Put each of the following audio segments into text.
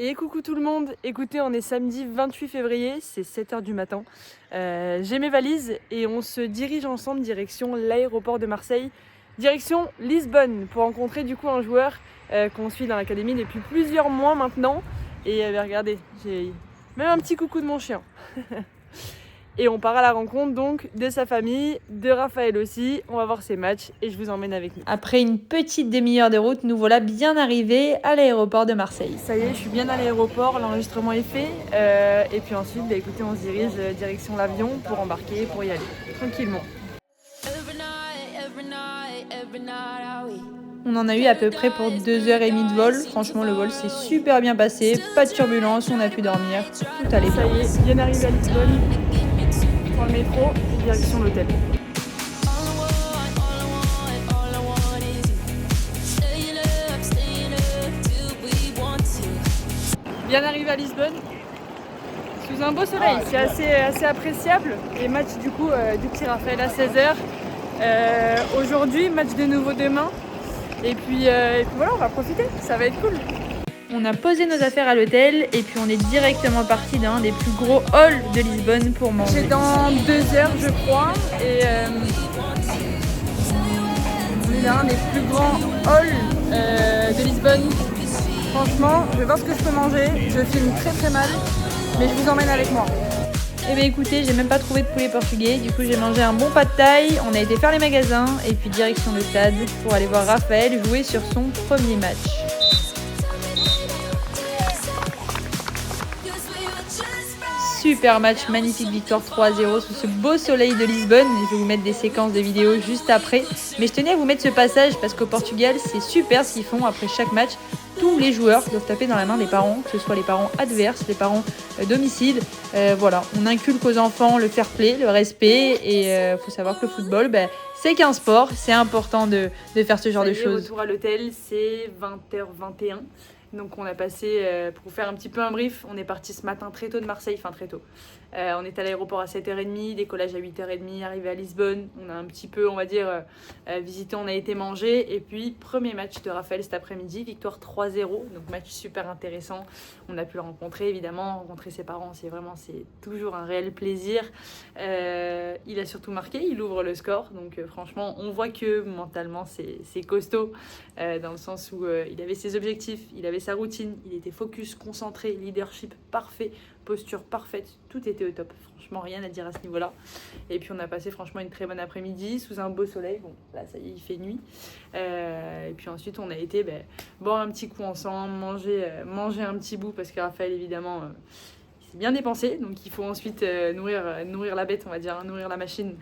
Et coucou tout le monde, écoutez, on est samedi 28 février, c'est 7h du matin. J'ai mes valises et on se dirige ensemble direction l'aéroport de Marseille, direction Lisbonne, pour rencontrer du coup un joueur qu'on suit dans l'académie depuis plusieurs mois maintenant. Et regardez, j'ai même un petit coucou de mon chien. Et on part à la rencontre donc de sa famille, de Raphaël aussi. On va voir ses matchs et je vous emmène avec nous. Après une petite demi-heure de route, nous voilà bien arrivés à l'aéroport de Marseille. Ça y est, je suis bien à l'aéroport, l'enregistrement est fait. Et puis ensuite, écoutez, on se dirige direction l'avion pour embarquer, pour y aller tranquillement. On en a eu à peu près pour 2h30 de vol. Franchement, le vol s'est super bien passé. Pas de turbulence, on a pu dormir. Tout allait bien. Ça y est, bien arrivé à Lisbonne. Prends le métro et direction l'hôtel. Bien arrivé à Lisbonne. Sous un beau soleil, c'est assez appréciable. Et match du coup du petit Raphaël à 16h. Aujourd'hui, match de nouveau demain. Et puis voilà, on va profiter, ça va être cool. On a posé nos affaires à l'hôtel et puis on est directement parti d'un des plus gros halls de Lisbonne pour manger. C'est dans 2 heures je crois et on est dans un des plus grands halls de Lisbonne. Franchement, je vais voir ce que je peux manger, je filme très mal, mais je vous emmène avec moi. Eh bien écoutez, j'ai même pas trouvé de poulet portugais, du coup j'ai mangé un bon pas de taille, on a été faire les magasins et puis direction le stade pour aller voir Raphaël jouer sur son premier match. Super match, magnifique victoire 3-0 sous ce beau soleil de Lisbonne. Je vais vous mettre des séquences de vidéos juste après. Mais je tenais à vous mettre ce passage parce qu'au Portugal, c'est super ce qu'ils font après chaque match. Tous les joueurs doivent taper dans la main des parents, que ce soit les parents adverses, les parents domiciles. Voilà, on inculque aux enfants le fair play, le respect. Et faut savoir que le football, c'est qu'un sport. C'est important de faire ce genre de choses. Retour à l'hôtel, c'est 20h21. Donc on a passé, pour vous faire un petit peu un brief, on est parti ce matin très tôt de Marseille, enfin très tôt. On est à l'aéroport à 7h30, décollage à 8h30, arrivé à Lisbonne. On a un petit peu, on va dire, visité, on a été manger. Et puis, premier match de Raphaël cet après-midi, victoire 3-0. Donc match super intéressant. On a pu le rencontrer, évidemment, rencontrer ses parents, c'est toujours un réel plaisir. Il a surtout marqué, il ouvre le score. Donc franchement, on voit que mentalement, c'est costaud. Dans le sens où il avait ses objectifs, il avait sa routine, il était focus, concentré, leadership parfait, posture parfaite, tout était au top. Franchement, rien à dire à ce niveau-là. Et puis on a passé franchement une très bonne après-midi sous un beau soleil. Bon, là ça y est, il fait nuit. Et puis ensuite on a été boire un petit coup ensemble, manger un petit bout parce que Raphaël évidemment il s'est bien dépensé. Donc il faut ensuite nourrir la bête, on va dire, nourrir la machine.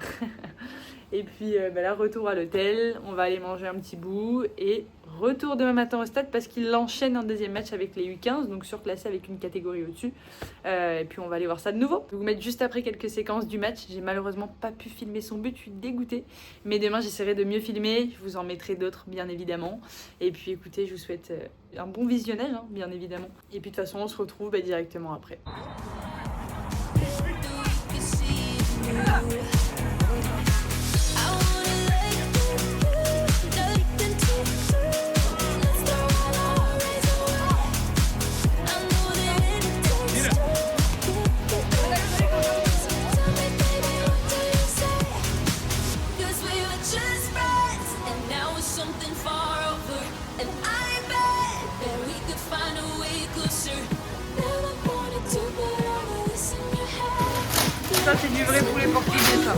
Et puis là, retour à l'hôtel, on va aller manger un petit bout et retour demain matin au stade parce qu'il enchaîne un deuxième match avec les U15, donc surclassé avec une catégorie au-dessus. Et puis on va aller voir ça de nouveau. Je vais vous mettre juste après quelques séquences du match. J'ai malheureusement pas pu filmer son but, je suis dégoûtée. Mais demain, j'essaierai de mieux filmer. Je vous en mettrai d'autres, bien évidemment. Et puis écoutez, je vous souhaite un bon visionnage, bien évidemment. Et puis de toute façon, on se retrouve directement après. Ça, c'est du vrai poulet portugais, ça.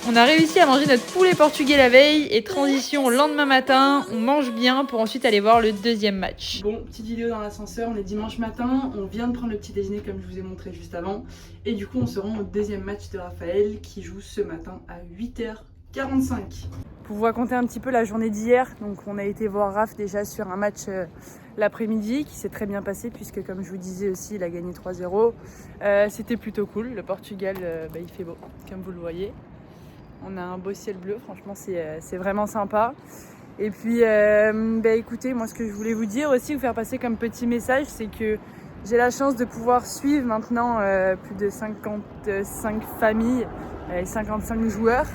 On a réussi à manger notre poulet portugais la veille et transition au lendemain matin, on mange bien pour ensuite aller voir le deuxième match. Bon, petite vidéo dans l'ascenseur, on est dimanche matin, on vient de prendre le petit déjeuner comme je vous ai montré juste avant. Et du coup, on se rend au deuxième match de Raphaël qui joue ce matin à 8h45. Pour vous raconter un petit peu la journée d'hier, donc on a été voir Raph déjà sur un match l'après-midi qui s'est très bien passé puisque comme je vous disais aussi, il a gagné 3-0. C'était plutôt cool, le Portugal, il fait beau comme vous le voyez. On a un beau ciel bleu, franchement c'est vraiment sympa. Et puis écoutez, moi ce que je voulais vous dire aussi, vous faire passer comme petit message, c'est que j'ai la chance de pouvoir suivre maintenant plus de 55 familles et 55 joueurs.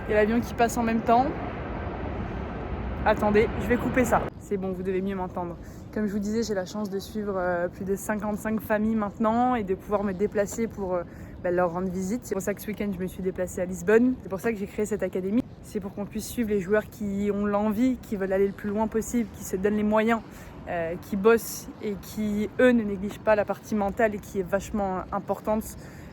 Il y a l'avion qui passe en même temps. Attendez, je vais couper ça. C'est bon, vous devez mieux m'entendre. Comme je vous disais, j'ai la chance de suivre plus de 55 familles maintenant et de pouvoir me déplacer pour leur rendre visite. C'est pour ça que ce week-end, je me suis déplacée à Lisbonne. C'est pour ça que j'ai créé cette académie. C'est pour qu'on puisse suivre les joueurs qui ont l'envie, qui veulent aller le plus loin possible, qui se donnent les moyens, qui bossent et qui, eux, ne négligent pas la partie mentale et qui est vachement importante.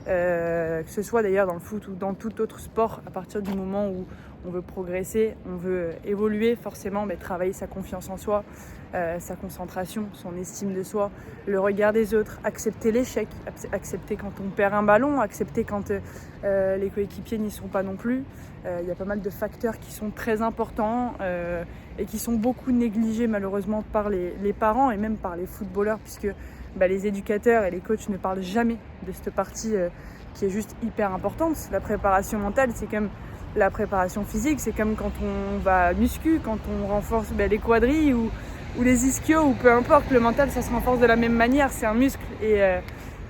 Que ce soit d'ailleurs dans le foot ou dans tout autre sport, à partir du moment où on veut progresser, on veut évoluer, forcément travailler sa confiance en soi, sa concentration, son estime de soi, le regard des autres, accepter l'échec, accepter quand on perd un ballon, accepter quand les coéquipiers n'y sont pas non plus. Il y a pas mal de facteurs qui sont très importants et qui sont beaucoup négligés malheureusement par les parents et même par les footballeurs, puisque les éducateurs et les coachs ne parlent jamais de cette partie qui est juste hyper importante. La préparation mentale, c'est comme la préparation physique, c'est comme quand on va à muscu, quand on renforce les quadris ou les ischios ou peu importe, le mental ça se renforce de la même manière, c'est un muscle et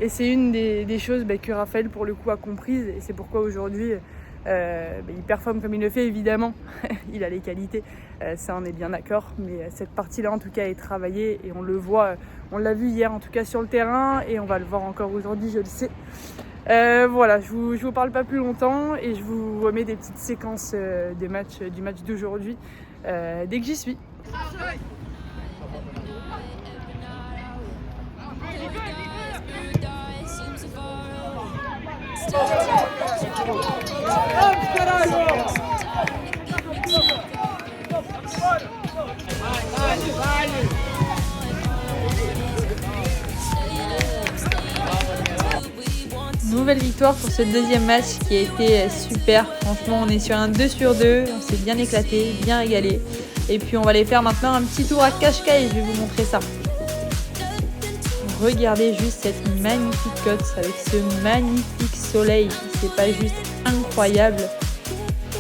c'est une des choses que Raphaël pour le coup a comprise et c'est pourquoi aujourd'hui il performe comme il le fait évidemment, il a les qualités, ça on est bien d'accord, mais cette partie-là en tout cas est travaillée et on le voit, on l'a vu hier en tout cas sur le terrain et on va le voir encore aujourd'hui, je le sais. Voilà, je vous parle pas plus longtemps et je vous remets des petites séquences du match d'aujourd'hui dès que j'y suis. Nouvelle victoire pour ce deuxième match qui a été super. Franchement, on est sur un 2 sur 2. On s'est bien éclaté, bien régalé. Et puis, on va aller faire maintenant un petit tour à Cascais. Je vais vous montrer ça. Regardez juste cette magnifique côte avec ce magnifique soleil. C'est pas juste incroyable.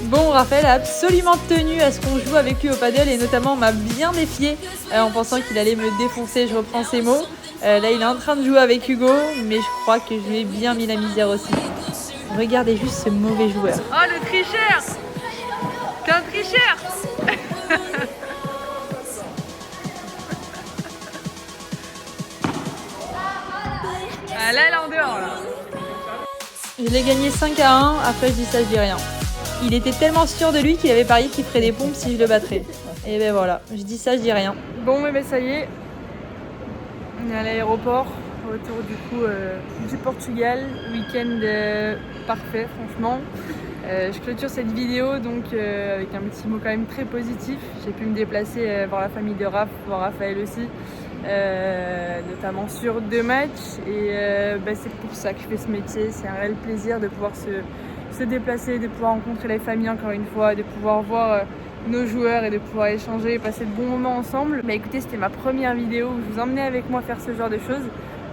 Bon, Raphaël a absolument tenu à ce qu'on joue avec lui au paddle et notamment m'a bien défié en pensant qu'il allait me défoncer. Je reprends ses mots. Là, il est en train de jouer avec Hugo, mais je crois que je lui ai bien mis la misère aussi. Regardez juste ce mauvais joueur. Oh, le tricheur! T'es un tricheur! Ah, là, elle est en dehors, là. Je l'ai gagné 5-1. Après, je dis ça, je dis rien. Il était tellement sûr de lui qu'il avait parié qu'il ferait des pompes si je le battrais. Et ben voilà, je dis ça, je dis rien. Bon, mais ça y est. On est à l'aéroport, retour du coup du Portugal, week-end parfait franchement. Je clôture cette vidéo donc avec un petit mot quand même très positif. J'ai pu me déplacer voir la famille de Raph, voir Raphaël aussi, notamment sur 2 matchs et c'est pour ça que je fais ce métier. C'est un réel plaisir de pouvoir se déplacer, de pouvoir rencontrer les familles encore une fois, de pouvoir voir nos joueurs et de pouvoir échanger et passer de bons moments ensemble. Mais écoutez, c'était ma première vidéo où je vous emmenais avec moi faire ce genre de choses.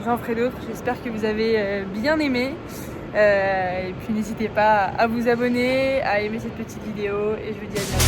J'en ferai d'autres, j'espère que vous avez bien aimé. Et puis n'hésitez pas à vous abonner, à aimer cette petite vidéo et je vous dis à bientôt.